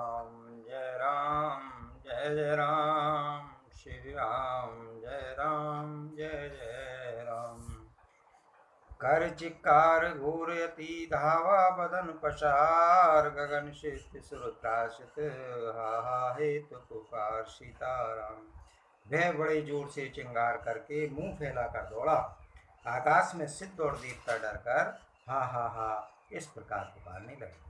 जय राम जय जय राम श्री राम जय राम जय जय राम। कर चिक्कार घूर यति धावा बदन पसार गगन शित सुर त्रासित हा हेतु पुकार सीताराम। वह बड़े जोर से चिंगार करके मुंह फैला कर दौड़ा। आकाश में सिद्ध और देवता डर कर हा इस प्रकार पुकारने लगे।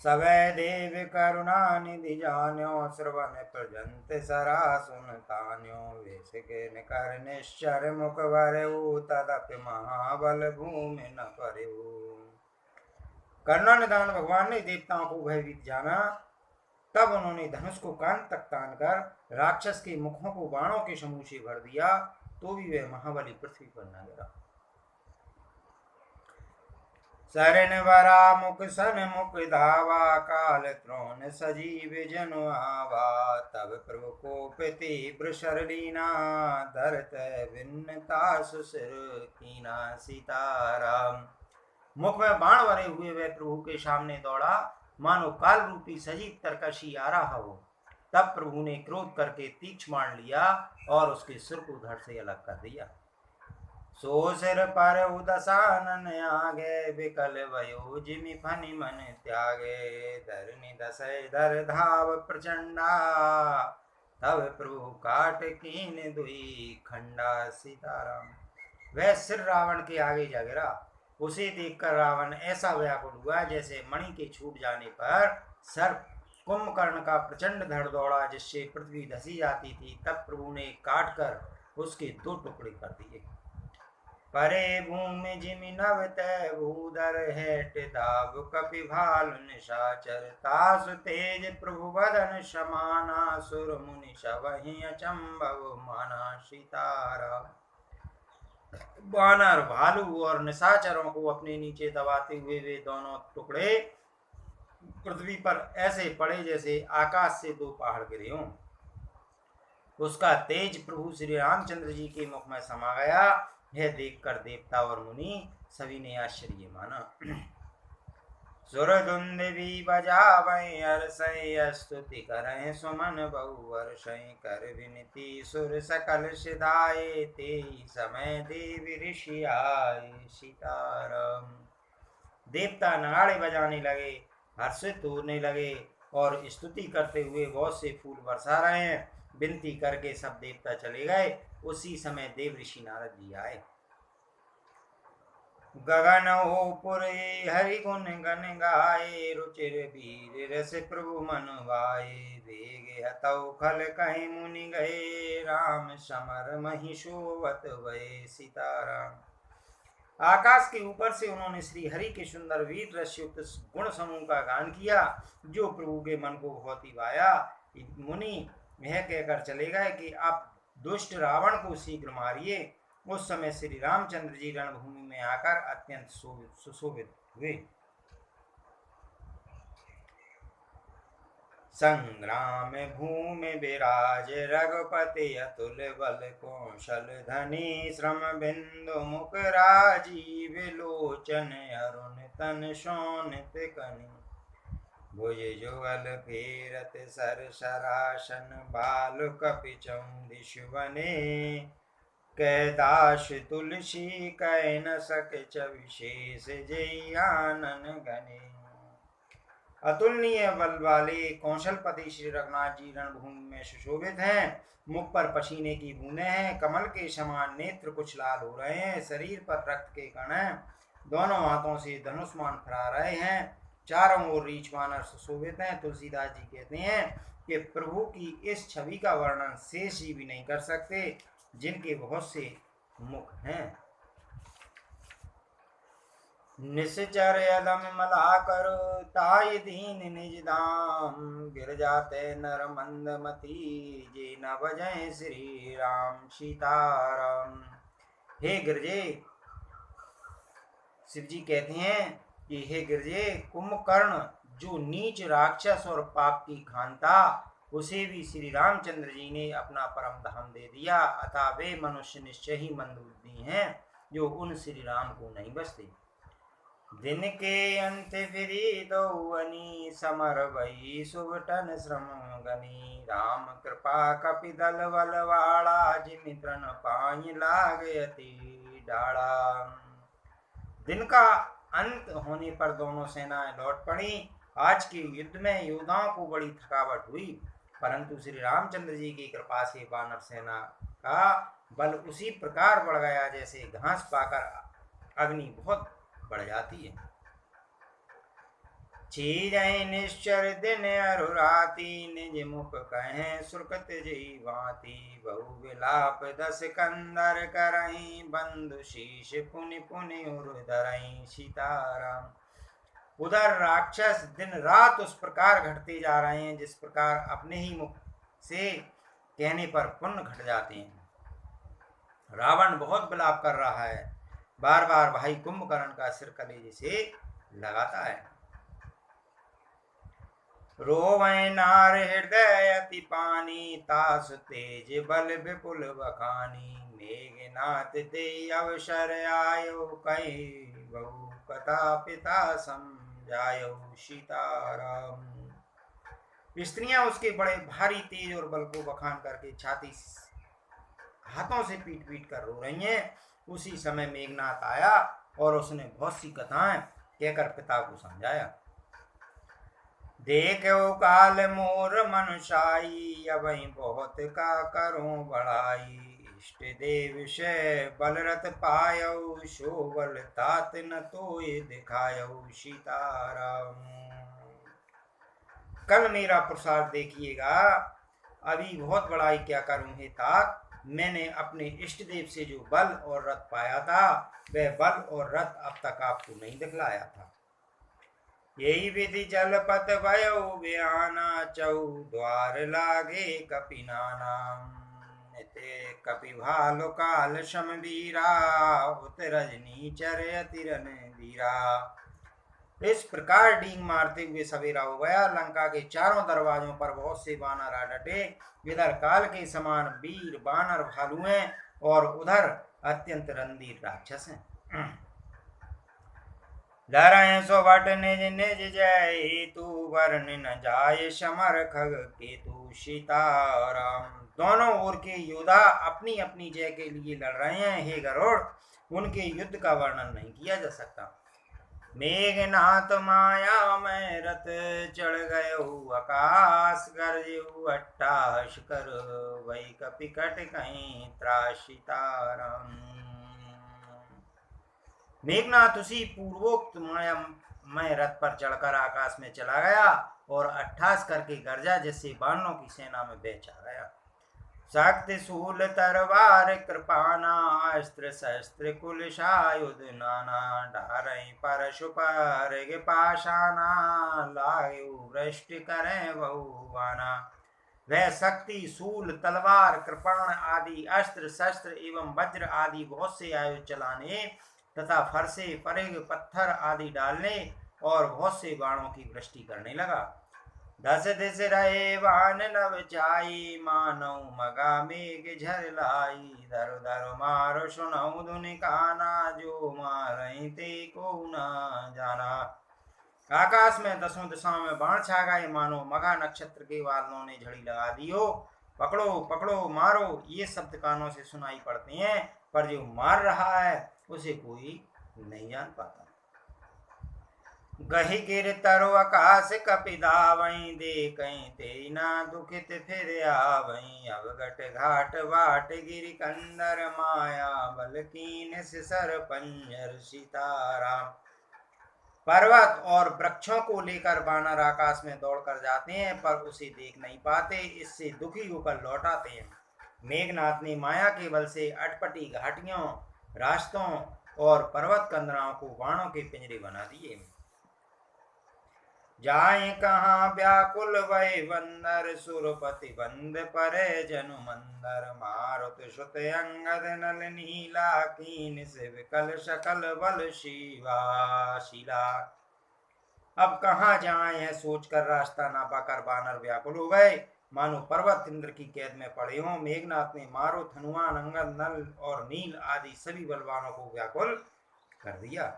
सवै देव करुणा निधि जान्यो श्रवण प्रजंत सरा सुन तान्यो वेश के निकर निश्चर मुख भरेऊ तदपि महाबल भूमि न परेऊ। करुणा निधान भगवान ने देवताओं को भयभीत जाना। तब उन्होंने धनुष को कान तक तान कर राक्षस के मुखों को बाणों के समूह से भर दिया, तो भी वह महाबली पृथ्वी पर न गिरा। शरण वरा मुख सन मुख धावा काल त्रोण सजीव जनु आवा। तब प्रभु को तीव्र शरलीना धरत भिन्नता सुसिर कीना सीताराम। मुख में बाण भरे हुए वह प्रभु के सामने दौड़ा, मानो काल रूपी सजीव तरकशी आ रहा हो। तब प्रभु ने क्रोध करके तीक्ष्ण मार लिया और उसके सिर को धड़ से अलग कर दिया। सो सिर पर उदसानन आगे विकल भयो जिमि फनि मन त्यागे। धरनी दसय धर धाव प्रचंडा तब प्रभु काट कीन दुई खंडा सीताराम। वह सिर रावण के आगे जा गिरा। उसे देखकर रावण ऐसा व्याकुल हुआ जैसे मणि के छूट जाने पर सर्प कुंभकर्ण का प्रचंड धड़ दौड़ा, जिससे पृथ्वी धसी जाती थी। तब प्रभु ने काट कर उसके दो टुकड़े कर दिए। परे भूमि जिमि नव तय भूधर हेट दाव कपि भाल निशाचर। तासु तेज प्रभु बदन समाना सुर मुनि सबहि अचंभव माना सीताराम। वानर भालू और निशाचरों को अपने नीचे दबाते हुए वे दोनों टुकड़े पृथ्वी पर ऐसे पड़े जैसे आकाश से दो पहाड़ गिरे हों। उसका तेज प्रभु श्री रामचंद्र जी के मुख में समा गया। यह देखकर देवता और मुनि सभी ने आश्चर्य माना। सुरधुंदवी बजावै हर्षै स्तुति करैं सुमन बहुवर्षै। कर विनती सुर सकल सिधाए ते समय देव ऋषि आए सीताराम। देवता नगाड़े बजाने लगे, हर्षित होने लगे और स्तुति करते हुए बहुत से फूल बरसा रहे हैं। विनती करके सब देवता चले गए। उसी समय देव ऋषि नारद जी आए। गगन हो पुरे हरि गुण गण गाये। रुचिर वीर रस प्रभु मन वाये। वेगे हतौ खल कहीं मुनि गए। राम समर मही शोभत भये सीताराम। आकाश के ऊपर से उन्होंने श्री हरि के सुंदर वीर रस युक्त गुण समूह का गान किया, जो प्रभु के मन को बहुत ही भाया। मुनि यह कहकर चले गए कि आप दुष्ट रावण को शीघ्र मारिए। उस समय श्री रामचंद्र जी रणभूमि में आकर अत्यंत सुशोभित हुए। संग्राम भूमि विराज रघुपति अतुल बल कौशल धनी। श्रम बिंदु मुख राजीव लोचन अरुण तन शोणित कनि। भुज जुगल फेरत सर सरासन बाल कपि चौंदिश बने। कैदाश तुलसी कै न सके च विशेष जय आनन गणे। अतुलनीय बल वाले कौशलपति श्री रघुनाथ जी रणभूमि में सुशोभित हैं। मुख पर पसीने की बूंदें हैं। कमल के समान नेत्र कुछ लाल हो रहे हैं। शरीर पर रक्त के कण हैं। दोनों हाथों से धनुष्मान फहरा रहे हैं। चारों ओर रीछ वानर सुशोभित हैं। तुलसीदास जी कहते हैं कि प्रभु की इस छवि का वर्णन शेष जी भी नहीं कर सकते, जिनके बहुत से मुख हैं। निश्चर यदम मला कर ताय दीन निज धाम। गिर जाते नर मंदमती जे न बजय श्री राम सीताराम। हे गिरजे, शिव जी कहते हैं कि हे गिरजे, कुंभकर्ण जो नीच राक्षस और पाप की खानता, उसे भी श्री रामचंद्र जी ने अपना परम धाम दे दिया। अतः वे मनुष्य निश्चय ही मंदबुद्धि हैं, जो उन श्री राम को नहीं बसते। दिन के अंत फिरी दो अनी समर भई सुबटन श्रम गनी राम कृपा कपिदल बलवाड़ा जिमित्रन पाई लाग अति डाड़ा। दिन का अंत होने पर दोनों सेनाएं लौट पड़ी। आज के युद्ध में योद्धाओं को बड़ी थकावट हुई, परंतु श्री रामचंद्र जी की कृपा से वानर सेना का बल उसी प्रकार बढ़ गया जैसे घास पाकर अग्नि बहुत बढ़ जाती है। चीजय निश्चर दिन अरुराती निज मुख कहें सुरकत जी भांति बहु विलाप दस कंदर करई बंधु शीश पुनि पुनि उर्धरई सीताराम। उधर राक्षस दिन रात उस प्रकार घटते जा रहे हैं जिस प्रकार अपने ही मुख से कहने पर पुण्य घट जाते हैं। रावण बहुत विलाप कर रहा है, बार बार भाई कुंभकर्ण का सिर कलेजे से लगाता है। रोवै नार हृदय अति पानी तासु तेज बल विपुल बखानी मेघनाथ ते अवसर आयो कई बहु कथा पिता समझायो सीताराम। स्त्रियां उसके बड़े भारी तेज और बल को बखान करके छाती हाथों से पीट पीट कर रो रही हैं। उसी समय मेघनाथ आया और उसने बहुत सी कथाएं कहकर पिता को समझाया। देखो काल मोर मनुषाई अबई बहुत का करूं बढ़ाई इष्ट देव से बलरथ पायो शो बल तात न तो ये दिखायो सीताराम। कल मेरा प्रसाद देखिएगा, अभी बहुत बड़ाई क्या करूं हे तात। मैंने अपने इष्ट देव से जो बल और रथ पाया था वह बल और रथ अब तक आपको नहीं दिखलाया था। यही विधि जलपत भयो बयाना चौ द्वार लागे कपिनाना कपि भालु काल समवीरा उत रजनी चर अतिरन धीरा। इस प्रकार डींग मारते हुए सवेरा हो गया। लंका के चारों दरवाजों पर बहुत से वानर आ डटे। इधर काल के समान वीर वानर भालू हैं और उधर अत्यंत रणधीर राक्षस हैं। डरें सो बट निज निज जय तू वर्ण न जाय समर खग केतु सीताराम। दोनों ओर के योद्धा अपनी अपनी जय के लिए लड़ रहे हैं। हे गरुड़, उनके युद्ध का वर्णन नहीं किया जा सकता। मेघनाथ माया में रथ चढ़ गयो आकाश गरजो अट्टाश कर वही कपिकट कहीं त्रासीताराम। मेघनाथ उसी पूर्वोक्त माया में रथ पर चढ़कर आकाश में चला गया और अट्ठास करके गरजा जिससे बाणों की सेना में बह जा गया। शक्ति शूल तरवार कृपाना अस्त्र शस्त्र कुल सायुध नाना डारई परशु पर पाशाना लायु वृष्टि करें बहुवाना। वह शक्ति शूल तलवार कृपाण आदि अस्त्र शस्त्र एवं वज्र आदि बहुत से आयुध चलाने तथा फरसे परेग पत्थर आदि डालने और बहुत से बाणों की वृष्टि करने लगा। दस दिस रहे वान नव चाई मानौ मगा मेघ झर लाई धर धर मारो सुनऊ धुन काना जो मारई ते को न जाना। आकाश में दसों दिशाओं में बाण छा गए, मानो मगा नक्षत्र के बादलों ने झड़ी लगा दी हो। पकड़ो पकड़ो मारो ये शब्द कानों से सुनाई पड़ते हैं, पर जो मार रहा है उसे कोई नहीं जान पाता। गही गिर तरु आकाश कपिदावई देखई ते ना दुखित फिर आवई अवगट घाट बाट गिरि कंदर माया बल कीन सिसर पंजर सीताराम। पर्वत और वृक्षों को लेकर वानर आकाश में दौड़कर जाते हैं पर उसे देख नहीं पाते, इससे दुखी होकर लौट आते हैं। मेघनाथ ने माया के बल से अटपटी घाटियों, रास्तों और पर्वत कंदराओं को बाणों के पिंजरे बना दिए। जाए कहाँ व्याकुल वै बंदर सुरपति बंद परे जनु मंदर मारुत सुत अंगद नल नीला कीन से विकल सकल बल शिवा शिला। अब कहाँ जाए है सोचकर रास्ता ना पाकर बानर व्याकुल हो गए, मानो पर्वत इंद्र की कैद में पड़े हों। मेघनाथ ने मारुत हनुमान अंगद नल और नील आदि सभी बलवानों को व्याकुल कर दिया।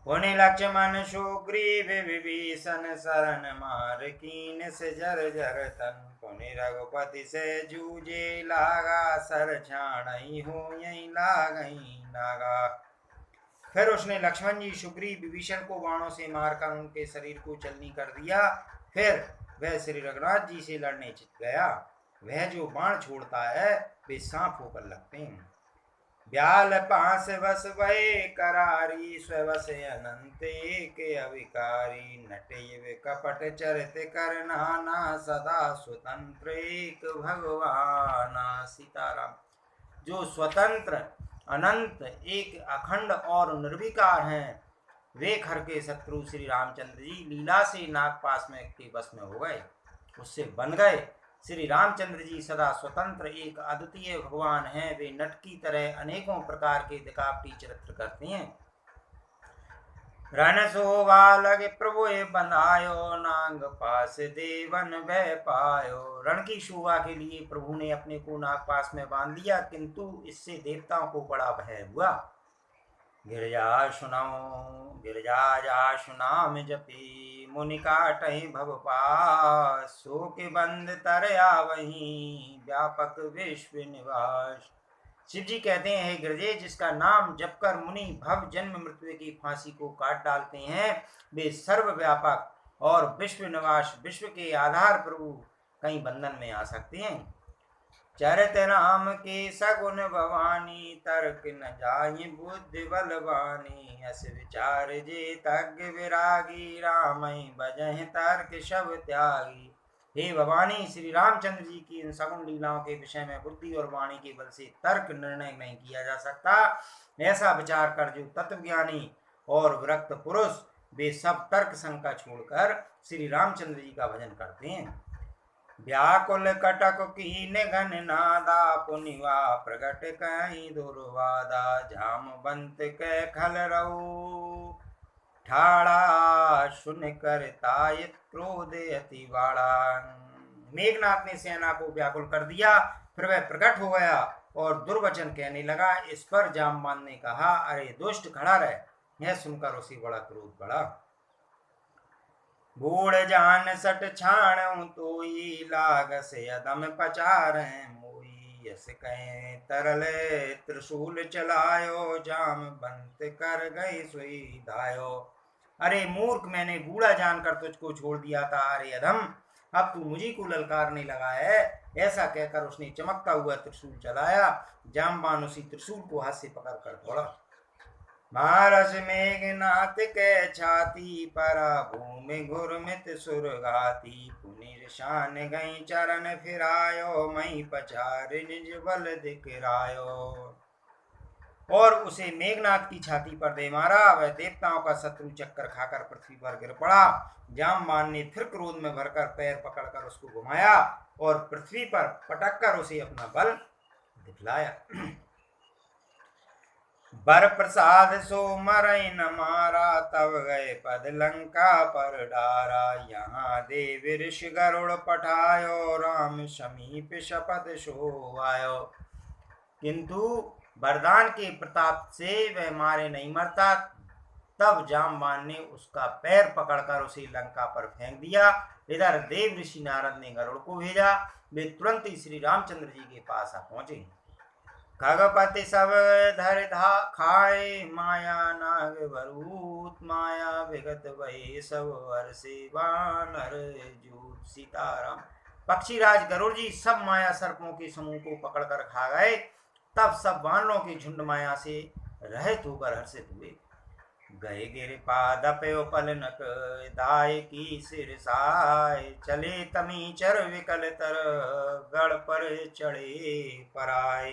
पुनि लक्ष्मण सुग्रीव विभीषण शरण मार कीन से जर जर तन। पुनि रघुपति से जूझे लागा सर छाणई हो यही लागई नागा। फिर उसने लक्ष्मण जी सुग्रीव विभीषण को बाणों से मारकर उनके शरीर को चलनी कर दिया। फिर वह श्री रघुनाथ जी से लड़ने चित गया। वह जो बाण छोड़ता है वे सांप होकर लगते हैं। ब्याल पास बस भय करारी स्वस अनंत के अविकारी। नटे कपट चरित कर नाना सदा स्वतंत्र एक भगवान। सीताराम। जो स्वतंत्र अनंत एक अखंड और निर्विकार हैं, वे खर के शत्रु श्री रामचंद्र जी लीला से नागपाश में के बस में हो गए, उससे बन गए। श्री रामचंद्र जी सदा स्वतंत्र एक अद्वितीय भगवान हैं। वे नट की तरह अनेकों प्रकार के दिखावटी चरित्र करते हैं। रण शोभा लगे प्रभु बंधायो नाग पास देवन भय पायो। रण की शोभा के लिए प्रभु ने अपने को नाग पास में बांध लिया, किंतु इससे देवताओं को बड़ा भय हुआ। गिरजा सुनाओ गिरजा जा सुनाम जपी मुनि काटहि भव पास। सो के बंद तरया वहीं व्यापक विश्व निवास। शिव जी कहते हैं, हे गिरजे, जिसका नाम जप कर मुनि भव जन्म मृत्यु की फांसी को काट डालते हैं, वे सर्वव्यापक और विश्व निवास विश्व के आधार प्रभु कहीं बंधन में आ सकते हैं। चरित राम के सगुन भवानी तर्क न जाहि बुद्धि बलवानी। अस विचार जे तज्ञ विरागी रामई बजहि तर्क शब त्यागी। हे भवानी, श्री रामचंद्र जी की इन सगुण लीलाओं के विषय में बुद्धि और वाणी के बल से तर्क निर्णय नहीं किया जा सकता। ऐसा विचार कर जो तत्वज्ञानी और विरक्त पुरुष वे सब तर्क शंका छोड़कर श्री रामचंद्र जी का भजन करते हैं। व्याकुल कटक कीन घन नादा पुनिवा प्रगट कहीं दुर्वादा। जाम बंत के खल रहू ठाड़ा सुन कर तायत क्रोध अति बाड़ा। मेघनाथ ने सेना को व्याकुल कर दिया, फिर वह प्रकट हो गया और दुर्वचन कहने लगा। इस पर जामवंत ने कहा, अरे दुष्ट खड़ा रहे। यह सुनकर उसे बड़ा क्रोध बढ़ा। बूढ़ जान सट छाण तोई लाग से अदम पचार मोई। यस कहे तरल त्रिशूल चलायो जाम बंत कर गई सुई धायो। अरे मूर्ख, मैंने बूढ़ा जानकर तुझको छोड़ दिया था। अरे अधम, अब तू मुझी को ललकारने लगा है। ऐसा कहकर उसने चमकता हुआ त्रिशूल चलाया। जामवान उसी त्रिशूल को हाथ से पकड़ कर दौड़ा। मारस मेघनाथ के छाती पर भूमि घुरमित सुरगाती। पुनिर्शान गई चरण फिरायो मई पचार निज बल दिखरायो। और उसे मेघनाथ की छाती पर दे मारा। वह देवताओं का शत्रु चक्कर खाकर पृथ्वी पर गिर पड़ा। जामवान ने फिर क्रोध में भरकर पैर पकड़कर उसको घुमाया और पृथ्वी पर पटक कर उसे अपना बल दिखलाया। बर प्रसाद सो मरई न मारा तब गए पद लंका पर डारा। यहाँ देव ऋषि गरुड़ पठायो राम समीप शपथ सो आयो। किंतु वरदान के प्रताप से वह मारे नहीं मरता। तब जामवान ने उसका पैर पकड़कर उसे लंका पर फेंक दिया। इधर देव ऋषि नारद ने गरुड़ को भेजा। वे तुरंत ही श्री रामचंद्र जी के पास आ पहुंचे। खगपति सब धर धा खाए माया नाग भरूत। माया विगत वही सब वर्षे वानर जूत। सीताराम। पक्षीराज गरुड़ जी सब माया सर्पों के समूह को पकड़कर खा गए। तब सब वानरों की झुंड माया से रहित होकर हर्षित हुए। गए गिर पादप पलनक दाय की सिर साय। चले तमी चर विकल तर गढ़ पर चढ़े पराय।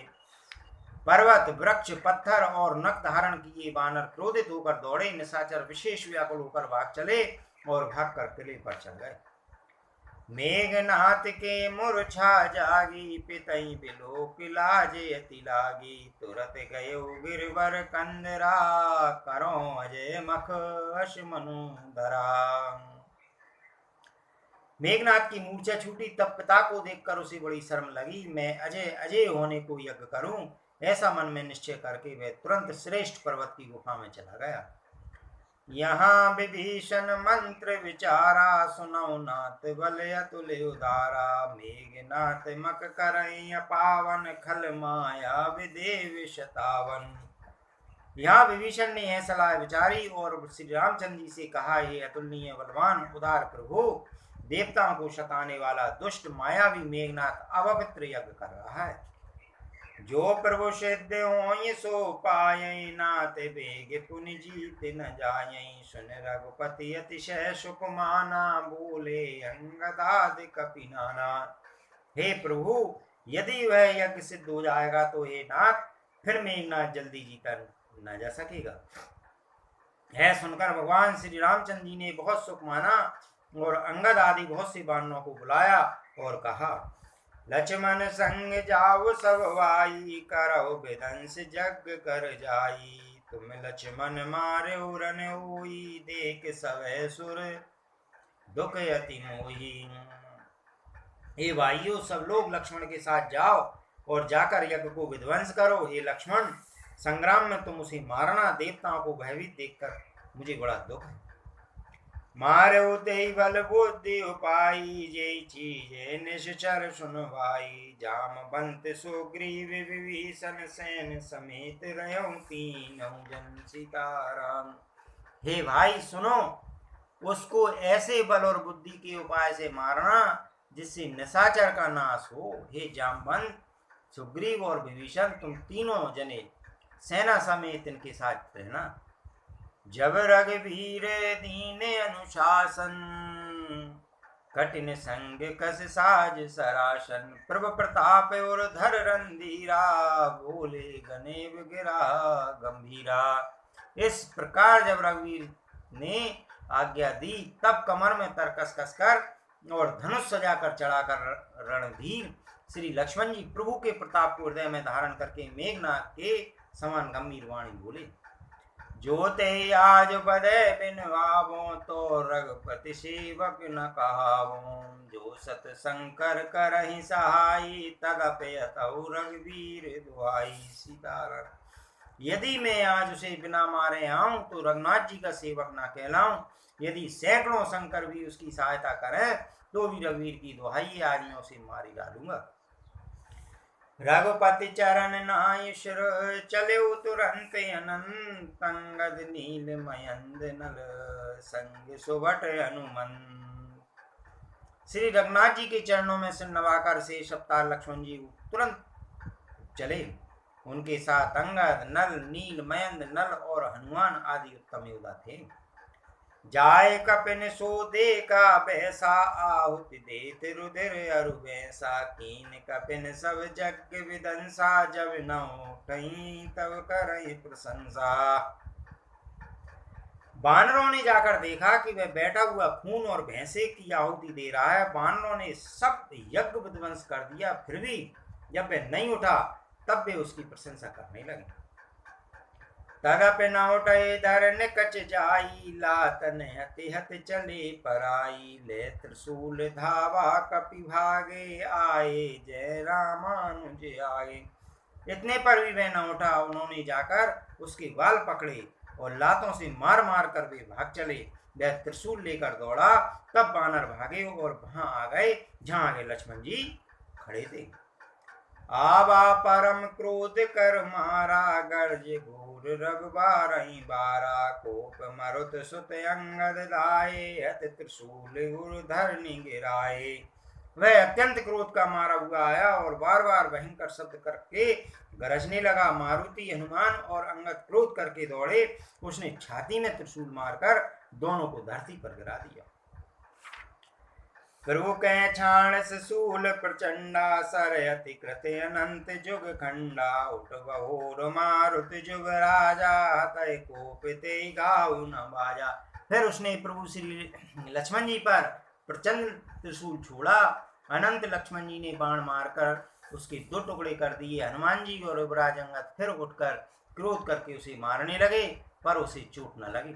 पर्वत वृक्ष पत्थर और नख धारण किए वानर क्रोधित होकर दौड़े। निशाचर विशेष व्याकुल होकर भाग चले और भागकर किले पर चढ़ गए। मेघनाथ के मूर्छा जागी पितई बिलोक लाजे अति लागी। तुरत गयो गिरवर कंदरा करो अजय मख अश मनु धरा। मेघनाथ की मूर्छा छूटी। तब पिता को देखकर उसे बड़ी शर्म लगी। मैं अजय अजय होने को यज्ञ करूं, ऐसा मन में निश्चय करके वह तुरंत श्रेष्ठ पर्वत की गुफा में चला गया। यहाँ विभीषण मंत्र विचारा, सुनौ नाथ बल अतुल उदारा। मेघनाथ मक करई पावन, खल माया विदेव शतावन। यहाँ विभीषण ने यह सलाह विचारी और श्री रामचंद्र जी से कहा, हे अतुलनीय बलवान उदार प्रभु, देवताओं को सताने वाला दुष्ट मायावी मेघनाथ अपवित्र यज्ञ कर रहा है। जो प्रभु सिद्ध हो सो पायई, नाथ बेग पुनि जीत न जायई। सुन रघुपति अतिशय सुख माना, बोले अंगदाद कपि नाना। हे प्रभु, यदि वह यज्ञ सिद्ध हो जाएगा तो हे नाथ, फिर मेघनाथ जल्दी जीता न जा सकेगा। यह सुनकर भगवान श्री रामचंद्र जी ने बहुत सुख माना और अंगद आदि बहुत से वानरों को बुलाया और कहा, लक्ष्मण संग जाओ सब वाई, करो विदंस जग कर जाई। तुम लक्ष्मण मारे रन होई, देख सवै सुर दुख अति मोही। हे भाइयों, सब लोग लक्ष्मण के साथ जाओ और जाकर यज्ञ को विध्वंस करो। हे लक्ष्मण, संग्राम में तुम उसे मारना, देवताओं को भयभीत देखकर मुझे बड़ा दुख है। मारो ते बल बुद्धि उपाई, जय चीजे निश्चर सुन भाई। जामवंत सुग्रीव विभीषण, सेन समेत रहो तीनों जन सीताराम। हे भाई सुनो, उसको ऐसे बल और बुद्धि के उपाय से मारना जिससे निशाचर का नाश हो। हे जामवंत, सुग्रीव और विभीषण, तुम तीनों जने सेना समेत इनके साथ रहना। जब रघुवीर दीन अनुशासन, कठिन संग कस साज सरासन। प्रभु प्रताप और धर रंधीरा, बोले गनेव गिरा गंभीरा। इस प्रकार जब रघुवीर ने आज्ञा दी, तब कमर में तरकस कसकर और धनुष सजाकर चढ़ाकर रणधीर श्री लक्ष्मण जी प्रभु के प्रताप को हृदय में धारण करके मेघनाथ के समान गंभीर वाणी बोले, जो ते आज बदे बिनवावो, तो रघुपति सेवक न कहावो। जो सत शंकर करहि सहाई, तदपयतौ रघुवीर दुहाई। सीताराम। यदि मैं आज उसे बिना मारे आऊं तो रघुनाथ जी का सेवक ना कहलाऊं। यदि सैकड़ों शंकर भी उसकी सहायता करें तो भी रघुवीर की दुहाई, आज मैं उसे मार ही डालूंगा। रघुपति चरण नाय शिर, चले तुरंत अनंत। अंगद नील मयंद नल, संग सुभट हनुमंत। श्री रघुनाथ जी के चरणों में सिर नवाकर से अवतार लक्ष्मण जी तुरंत चले। उनके साथ अंगद, नल, नील, मयंद, नल और हनुमान आदि उत्तम योद्धा थे। जाय कपिन सो देखा बैसा, आहुति देत रुधिर अरु बैसा। कीन कपिन सब जग विदंसा, जब न उठई तब करई प्रशंसा। बानरों ने जाकर देखा कि वह बैठा हुआ खून और भैंसे की आहुति दे रहा है। बानरों ने सब यज्ञ विध्वंस कर दिया, फिर भी जब वह नहीं उठा तब वे उसकी प्रशंसा करने लगे। तदप न उठे धर निकच जाई, लातन हति हति चले पराई। ले त्रिशूल धावा कपि भागे, आए जय रामानुज आए। इतने पर भी वह न उठा। उन्होंने जाकर उसके बाल पकड़े और लातों से मार मार कर वे भाग चले। वह त्रिशूल लेकर दौड़ा, तब बानर भागे और वहां आ गए जहां आगे लक्ष्मण जी खड़े थे। आबा परम क्रोध कर मारा, गर्ज घूर रघुबारहि बारा। कोप मरुत सुत अंगद दाए, हत त्रिशूल उर धरनि गिराए। वह अत्यंत क्रोध का मारा हुआ आया और बार बार भयंकर शब्द करके गरजने लगा। मारुति, हनुमान और अंगद क्रोध करके दौड़े। उसने छाती में त्रिशूल मारकर दोनों को धरती पर गिरा दिया। प्रभु कै छाण सूल प्रचंडा, सर अति कृत अनंत जुग खंडा। उठ बहोर मारुत जुग राजा, तय कोपिते गाऊ न बाजा। फिर उसने प्रभु श्री लक्ष्मण जी पर प्रचंड त्रिशूल छोड़ा। अनंत लक्ष्मण जी ने बाण मारकर उसके दो टुकड़े कर दिए। हनुमान जी और युवराज अंगद फिर उठकर क्रोध करके उसे मारने लगे, पर उसे चोट न लगी।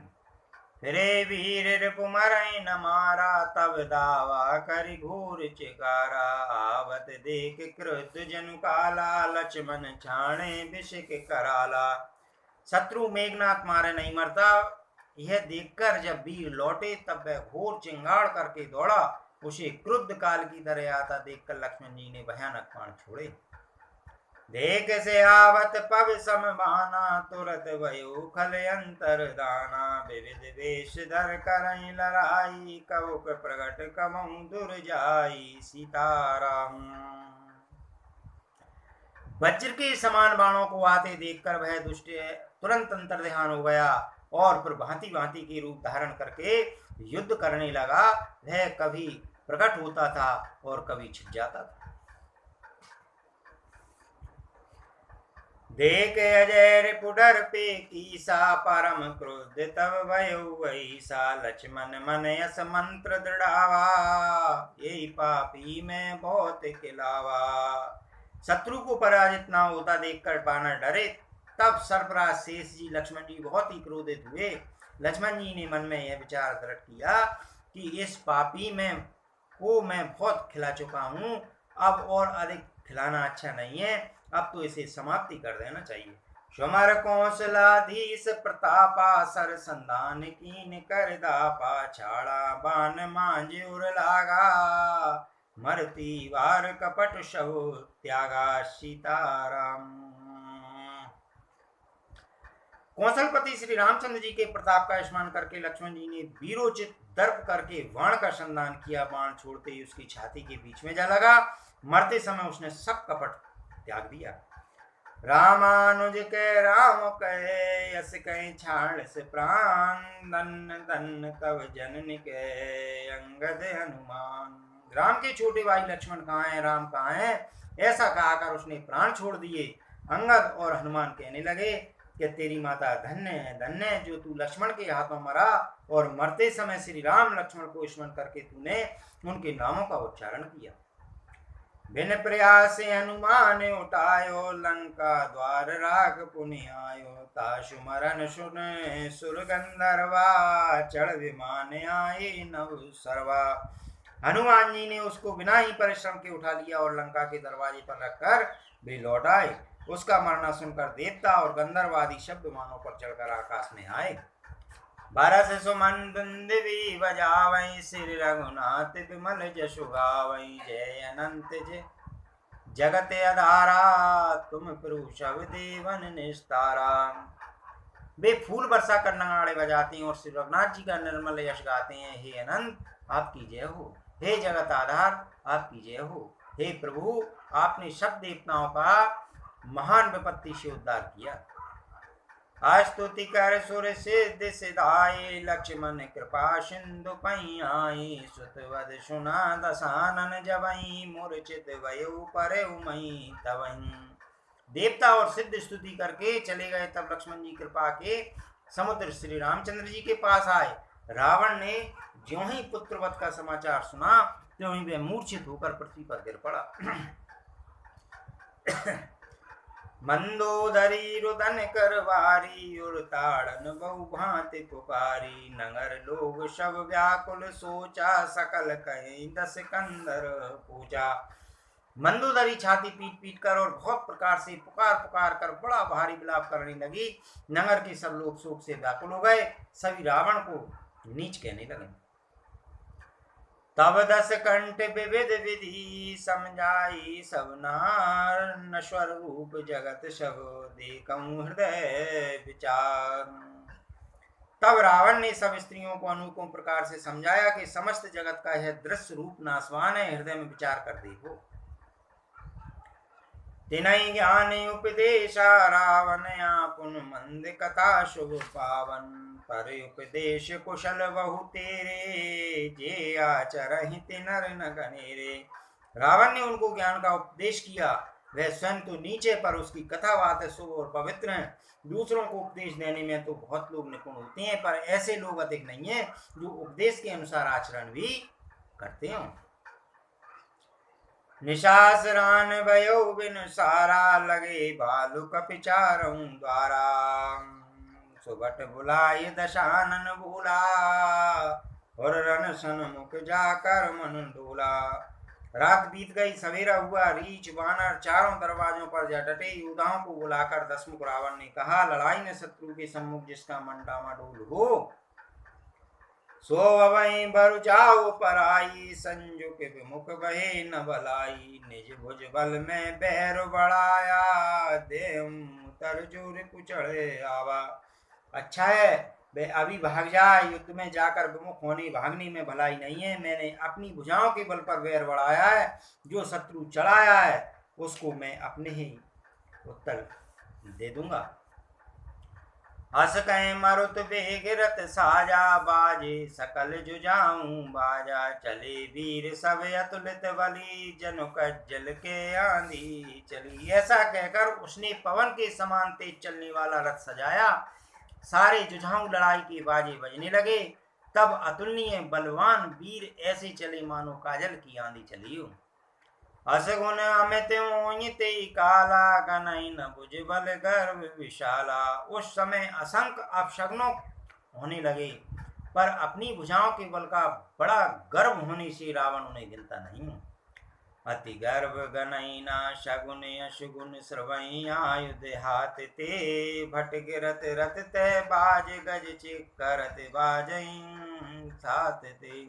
फिरे वीर रिपुमरहि न मारा, तब दावा करि घोर चिकारा। आवत देख क्रुद्ध जनु काला, लक्ष्मण छाणे विषिक कराला। शत्रु मेघनाथ मारे नहीं मरता, यह देखकर जब वीर लौटे तब वह घोर चिंगाड़ करके दौड़ा। उसे क्रुद्ध काल की तरह आता देखकर लक्ष्मण जी ने भयानक बाण छोड़े। देख से आवत पव समबाना तुरत भयो खल अंतर दाना। विविध वेश धर करई लड़ाई कबुक प्रगट कबहु दुर जाई। सीताराम। वज्र के समान बाणों को आते देखकर वह दुष्ट तुरंत अंतर्ध्यान हो गया और फिर भांति भांति के रूप धारण करके युद्ध करने लगा। वह कभी प्रकट होता था और कभी छिप जाता था। देख अजय रिपुडर पे कीसा परम क्रोध तब भयो वैसा। लक्ष्मण मन यस मंत्र दृढ़ावा यही पापी में बहुत खिलावा। शत्रु को पराजित न होता देखकर बानर डरे। तब सर्पराज शेष जी लक्ष्मण जी बहुत ही क्रोधित हुए। लक्ष्मण जी ने मन में यह विचार दृढ़ किया कि इस पापी में को मैं बहुत खिला चुका हूं, अब और अधिक खिलाना अच्छा नहीं है। अब तो इसे समाप्ति कर देना चाहिए। सुमर कौशलाधीश प्रतापा सर संधान कीन कर दापा। छाड़ा बान मांझ उर लागा मरती वार कपट शव त्यागा। सीताराम। कौशलपति श्री रामचंद्र जी के प्रताप का स्मरण करके लक्ष्मण जी ने वीरोचित दर्प करके बाण का संधान किया। बाण छोड़ते ही उसकी छाती के बीच में जा लगा। मरते समय उसने सब कपट त्याग दिया। रामानुज के राम कहे यस कहीं छाण से प्राण। धन धन तब जनन के अंगद हनुमान। राम के छोटे भाई लक्ष्मण कहाँ हैं, राम कहाँ हैं, ऐसा कहकर उसने प्राण छोड़ दिए। अंगद और हनुमान कहने लगे कि तेरी माता धन्य है जो तू लक्ष्मण के हाथों मरा और मरते समय श्री राम लक्ष्मण को स्मरण करके तूने उनके नामों का उच्चारण किया। बिन प्रयास हनुमान उठायो लंका द्वार राग पुण्य आयो। ताशु मरण सुन सुर गंधर्वा चढ़ विमान आए नव सर्वा। हनुमान जी ने उसको बिना ही परिश्रम के उठा लिया और लंका के दरवाजे पर रखकर वे लौट आए। उसका मरना सुनकर देवता और गंधर्व आदि शब्द विमानों पर चढ़कर आकाश में आए। बरस सुमन दुंदवी बजावई श्री रघुनाथ विमल जसु गावई। जय अनंत जय जगत अधारा तुम प्रभु सब देवन निस्तारा। वे फूल वर्षा कर नगाड़े बजाते हैं और श्री रघुनाथ जी का निर्मल यश गाते हैं। हे अनंत आपकी जय हो, हे जगत आधार आपकी जय हो। हे प्रभु आपने सब देवताओं का महान विपत्ति से उद्धार किया। स्तुति कर सुर सिद्ध सिधाए लक्ष्मण कृपा सिंधु पई आई। सुतवद सुना दसानन जबई मूर्छित भयो परउ मई तवई। देवता और सिद्ध स्तुति करके चले गए। तब लक्ष्मण जी कृपा के समुद्र श्री रामचंद्र जी के पास आए। रावण ने ज्यों ही पुत्रवध का समाचार सुना त्यों ही वह मूर्छित होकर पृथ्वी पर गिर पड़ा। मंदोदरी रुदन करवारी उर ताड़न बहु भांति पुकारी। नगर लोग शव व्याकुल सोचा सकल कहीं दस कंदर पूजा। मंदोदरी छाती पीट पीट कर और बहुत प्रकार से पुकार पुकार कर बड़ा भारी विलाप करने लगी। नगर के सब लोग शोक से व्याकुल हो गए। सभी रावण को नीच कहने लगे। तब दस कंठ विविध विधि समझाई सब नार। नश्वर रूप जगत सब देखऊं हृदय विचार। तब रावण ने सब स्त्रियों को अनेकों प्रकार से समझाया कि समस्त जगत का यह दृश्य रूप नासवान है, हृदय में विचार कर देखो। तिनहि ज्ञान उपदेशा रावण आपुन मंद कथा शुभ पावन। पर उपदेश कुशल बहु तेरे जे आचरहि तिनर न गनेरे। रावण ने उनको ज्ञान का उपदेश किया। वह स्वयं तो नीचे पर उसकी कथा बातें शुभ और पवित्र हैं। दूसरों को उपदेश देने में तो बहुत लोग निपुण होते हैं, पर ऐसे लोग अधिक नहीं है जो उपदेश के अनुसार आचरण भी करते हों। निशासरान भयो बिन सारा लगे भालु कपिचारऊ द्वारा। सुबट बुलाय दशानन भूला और रण सन मुख जाकर मन डोला। रात बीत गई, सवेरा हुआ। रीछ बानर चारों दरवाजों पर जा डटे। योद्धाओं को बुलाकर दशमुख रावण ने कहा, लड़ाई में शत्रु के सम्मुख जिसका मन डामाडोल हो, सो अवै बरु जाओ पर आई, संजो के विमुख बहे न भलाई। निज भुज बल में बैर बढ़ाया, देव तरजुर कुचड़े आवा। अच्छा है वे अभी भाग जाए, युद्ध में जाकर विमुख होने भागने में भलाई नहीं है। मैंने अपनी भुजाओं के बल पर वैर बढ़ाया है, जो शत्रु चढ़ाया है उसको मैं अपने ही उत्तर दे दूंगा। हस कहें मरुत बेगिरत साजा, बाजे सकल जुजाऊं बाजा। चले वीर सब अतुलित बली, जनु कज्जल के आंधी चली। ऐसा कहकर उसने पवन के समान तेज चलने वाला रथ सजाया। सारे जुझाऊ लड़ाई के बाजे बजने लगे। तब अतुलनीय बलवान वीर ऐसे चले मानो काजल की आंधी चली हो। असगुन अमित ऊंते काला, गनई न बुझ बल गर्व विशाला। उस समय असंख्य अपशगुनों होने लगे, पर अपनी भुजाओं के बल का बड़ा गर्व होने से रावण उन्हें गिनता नहीं। अति गर्भ गनई ना शगुन अशुगुन श्रवई, आयुध हाथ ते भट गिरत रथ ते बाज गज चिक करत बाजई साथ ते।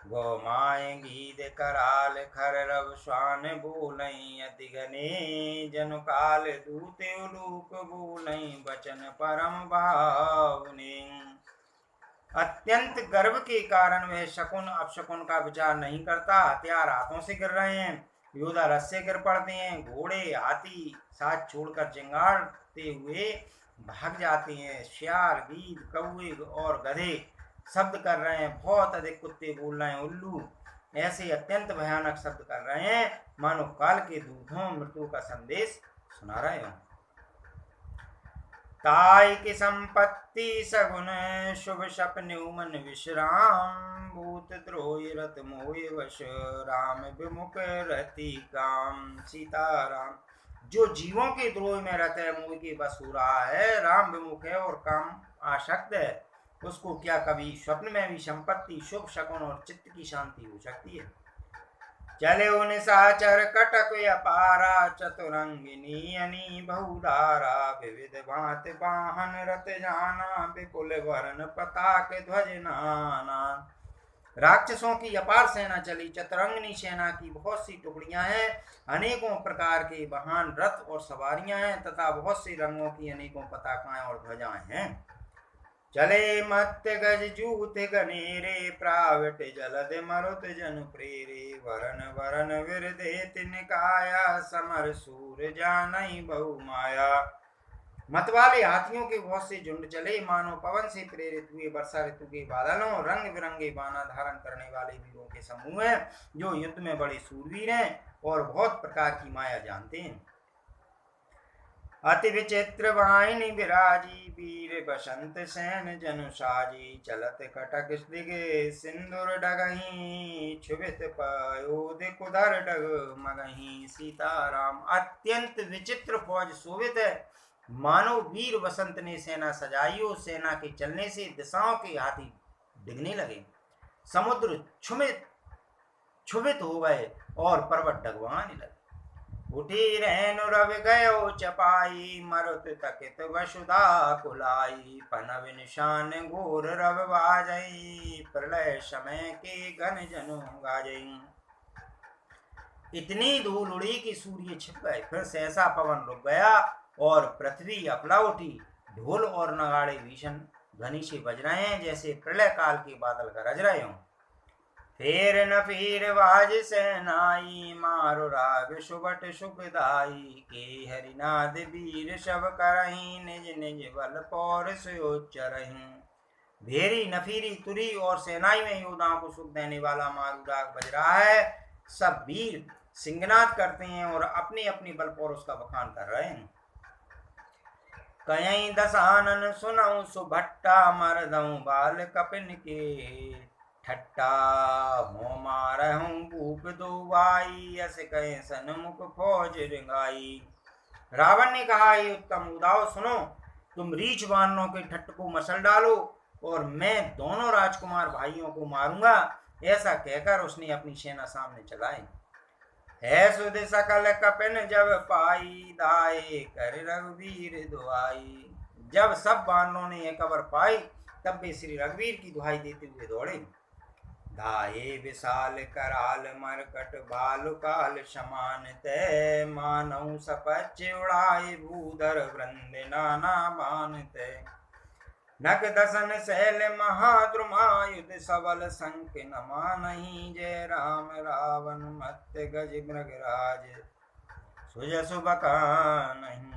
गो माए गीत कराल खर रव स्वान बोलई, अति घने जनु काल दूते उलूक बोलई, बचन परम भावने। अत्यंत गर्व के कारण वह शकुन अपशकुन का विचार नहीं करता। हथियार हाथों से गिर रहे हैं, योद्धा रथ से गिर पड़ते हैं, घोड़े हाथी साथ छोड़कर चिंगाड़ते हुए भाग जाते हैं। श्यार गीद कौवे और गधे शब्द कर रहे हैं, बहुत अधिक कुत्ते बोल रहे हैं, उल्लू ऐसे अत्यंत भयानक शब्द कर रहे हैं, मानो काल के दूतों मृत्यु का संदेश सुना रहे हो। ताई की संपत्ति सगुन शुभ सपने मन विश्राम, भूत द्रोही रत मोहि वश, राम विमुख रति काम। सीताराम। जो जीवों के द्रोह में रत है, मोह के बस हो रहा है, राम विमुख है और काम आसक्त है, उसको क्या कभी स्वप्न में भी संपत्ति शुभ शकुन और चित्त की शांति हो सकती है। चले उन साचर कटक अपारा, चतुरंगिनी अनी बहुधारा। विविध भांत वाहन रत जाना, विपुल वर्ण पताक ध्वज नाना। राक्षसों की अपार सेना चली, चतुरंगिनी सेना की बहुत सी टुकड़ियां हैं, अनेकों प्रकार के वाहन रथ और सवारियां हैं, तथा बहुत सी रंगों की अनेकों पताकाएं और ध्वजाएं हैं। चले मत्य गज जूत गनेरे, प्रावट जलद मरुत जन प्रेरे। वरन वरन विरदे तिनकाया, समर सूर जानई बहु माया। मतवाले हाथियों के बहुत से झुंड चले, मानो पवन से प्रेरित हुए वर्षा ऋतु के बादलों। रंग बिरंगे बाना धारण करने वाले वीरों के समूह हैं, जो युद्ध में बड़े सूरवीर हैं और बहुत प्रकार की माया जानते हैं। अति विचित्र वाहिनी विराजी, वीर बसंत सैन जनु साजी। चलत कटक दिगे सिंदूर डगही, क्षुभित पयोध कुधर डग मगही। सीताराम। अत्यंत विचित्र फौज शोभित है, मानो वीर बसंत ने सेना सजाई हो। सेना के चलने से दिशाओं के हाथी डिगने लगे, समुद्र क्षुभित हो गए और पर्वत डगवाने लगे। उठी रहनु रवि गयो चपाई, मरुत तकित वसुधा कुलाई। पनव निशान घोर रव बाजई, प्रलय समय के घन जनु गाजई। इतनी धूल उड़ी कि सूर्य छिप गए, फिर सहसा पवन रुक गया और पृथ्वी अपला उठी। ढोल और नगाड़े भीषण ध्वनि से बज रहे हैं, जैसे प्रलय काल के बादल गरज रहे हों। फेर न फिर बाज सेनाई, मारो राग सुबट सुखदाई। के हरिनाद वीर सब करही, निज निज बल पौर सोचरही। भेरी नफीरी तुरी और सेनाई में योद्धाओं को सुख देने वाला मारू राग बज रहा है। सब वीर सिंहनाद करते हैं और अपनी अपनी बल पर उसका बखान कर रहे हैं। कहीं दसानन सुनऊ सुभट्टा, मरदऊ बाल कपिन के ठट्टा। हो मारहूं भूप दुबाई, अस कहे सन्मुख फौज रिंगाई। रावण ने कहा, ये उत्तम उदाव सुनो, तुम रीछ वानरों के ठट्ट को मसल डालो और मैं दोनों राजकुमार भाइयों को मारूंगा। ऐसा कहकर उसने अपनी सेना सामने चलाई। है सुध सकल कपिन जब पाई, दाए कर रघुवीर दुआई। जब सब बानरों ने यह खबर पाई, तब वे श्री रघुवीर की दुहाई देते हुए दौड़े। धाये विशाल कराल मरकट, बालु काल समान तय। मानव सपच उड़ाए भूधर, वृंद नाना मान तय। नक दसन शैल महाद्रुमायुध, सबल संक न मानहि। जय राम रावण मत्त गज मृगराज, सुजसु बकानहि।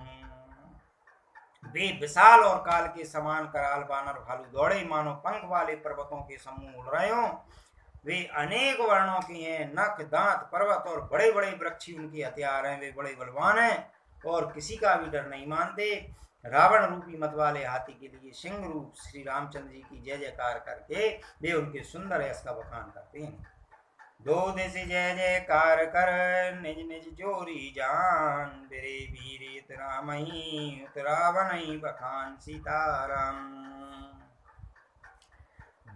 वे विशाल और काल के समान कराल बानर भालू दौड़े, मानो पंख वाले पर्वतों के समूह उड़ रहे हों। वे अनेक वर्णों के हैं, नख दांत पर्वत और बड़े बड़े वृक्ष उनके हथियार हैं। वे बड़े बलवान हैं और किसी का भी डर नहीं मानते। रावण रूपी मत वाले हाथी के लिए सिंह रूप श्री रामचंद्र जी की जय जयकार करके वे उनके सुंदर यश का बखान करते हैं। दो दिश जय जयकार कर, निज निज जोरी जान। बिरे वीर रामई, रावण बखान सीताराम।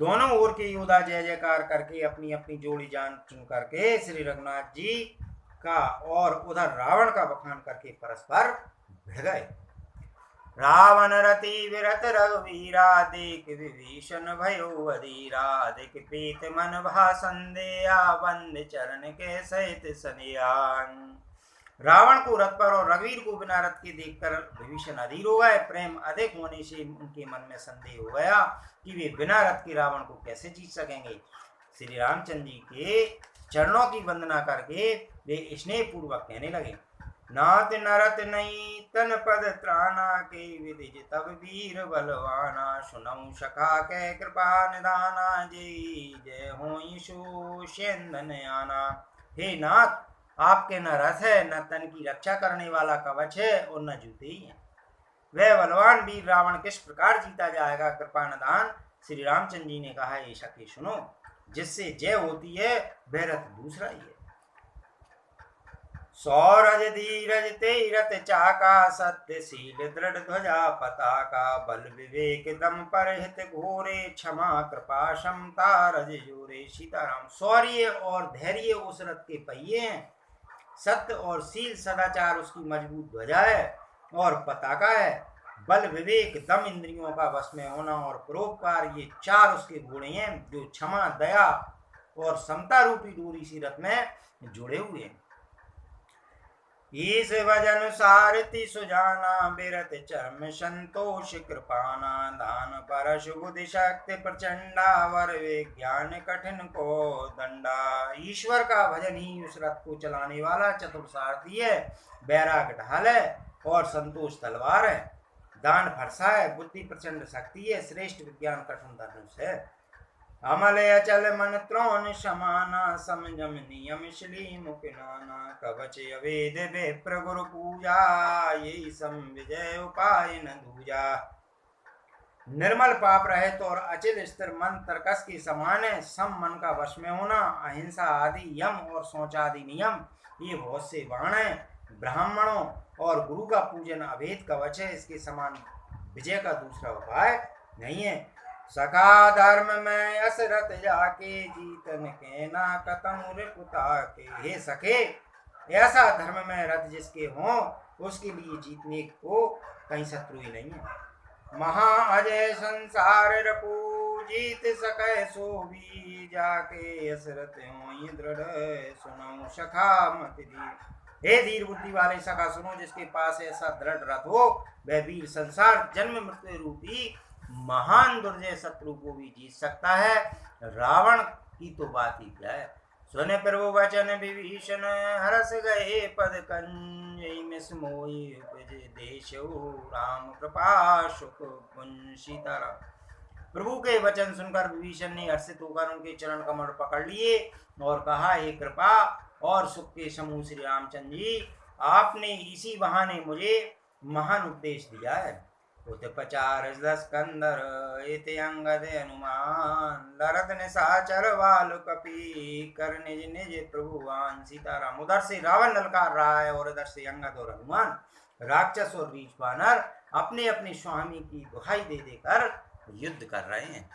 दोनों ओर के योद्धा जय जयकार करके अपनी अपनी जोड़ी जान चुन करके श्री रघुनाथ जी का और उधर रावण का बखान करके परस्पर भिड़ गए। रावण रति विरत रघुवीरा, देख विभीषण भयो अधीरा। अधिक प्रीत मन भा संदेया, बंद चरण के सहित सनियान। रावण को रथ पर और रघुवीर को बिना रथ के देखकर विभीषण अधीर हो गए। प्रेम अधिक होने से उनके मन में संदेह हो गया कि वे बिना रथ के रावण को कैसे जीत सकेंगे। श्री रामचंद्र जी के चरणों की वंदना करके वे स्नेह पूर्वक कहने लगे। नाथ नरत नहीं तन पद त्राना, के विदिज तब वीर बलवाना। सुनऊ सखा के कृपा निदाना, जय जय हो यीशु सेंदन आना। हे नाथ, आपके न रथ है, न तन की रक्षा करने वाला कवच है और न जूते ही हैं। वह बलवान वीर रावण किस प्रकार जीता जाएगा, कृपा निदान। श्री रामचंद्र जी ने कहा, ये सखी सुनो, जिससे जय होती है वह रथ दूसरा ही है। सौरज धीरज तेरथ चाका, सत्यशील दृढ़ ध्वजा पताका। बल विवेक दम पर हित घोरे, क्षमा कृपा क्षमता रज जोरे। सीताराम। शौर्य और धैर्य उस रथ के पहिए हैं, सत्य और शील सदाचार उसकी मजबूत ध्वजा है और पताका है। बल विवेक दम इंद्रियों का वश में होना और परोपकार, ये चार उसके घोड़े हैं जो क्षमा दया और समता रूपी डोरी सी रथ में जुड़े हुए हैं। ईस वजन सारथि सुजाना, बिरत चर्म संतोष कृपाना। दान परशु बुद्धि शक्ति प्रचंडा, वर विज्ञान कठिन को दंडा। ईश्वर का भजन ही उस रथ को चलाने वाला चतुर सारथी है। बैराग ढाल है और संतोष तलवार है। दान फरसा है, बुद्धि प्रचंड शक्ति है, श्रेष्ठ विज्ञान कठिन धनुष है। अमल अचल मन त्रोण समाना, समझम नियम श्री मुख नाना। कवच अवेद विप्र गुरु पूजा, यही सम विजय उपाय न दूजा। निर्मल पाप रहित और अचल स्थिर मन तर्कस के समान है। सम मन का वश में होना, अहिंसा आदि यम और शौच आदि नियम, ये बहुत से बाण है। ब्राह्मणों और गुरु का पूजन अभेद कवच है, इसके समान विजय का दूसरा उपाय नहीं है। सखा धर्म में असरत जाके, जीतन के ना कतम रिपुता के। हे सखे, ऐसा धर्म में रथ जिसके हों, उसके लिए जीतने को कहीं शत्रु ही नहीं है। महा अजय संसार रपू, जीत सके सो भी जाके। असरत हो दृढ़, सुनो सखा मत दी। हे धीर बुद्धि वाले सखा, सुनो, जिसके पास ऐसा दृढ़ रथ हो, वह वीर संसार जन्म मृत्यु रूपी महान दुर्जय शत्रु को भी जीत सकता है। रावण की तो बात ही क्या है। सुने प्रभु वचन विभीषण, हरस गए पद कंजय। मिस मोहि उपज देशो, राम कृपा सुख पुन। सीताराम। प्रभु के वचन सुनकर विभीषण ने हर्षित होकर उनके चरण कमल पकड़ लिए और कहा, हे कृपा और सुख के समूह श्री रामचंद्र जी, आपने इसी बहाने मुझे महान उपदेश दिया है। उत पचार दस कंदर, इत अंगद हनुमान। लरत निशाचर वाल कपी, कर निज निज प्रभुवान। सीताराम। उधर से रावण ललकार रहा है और इधर से अंगद और हनुमान, राक्षस और रीछ बानर अपने अपने स्वामी की दुहाई दे देकर युद्ध कर रहे हैं।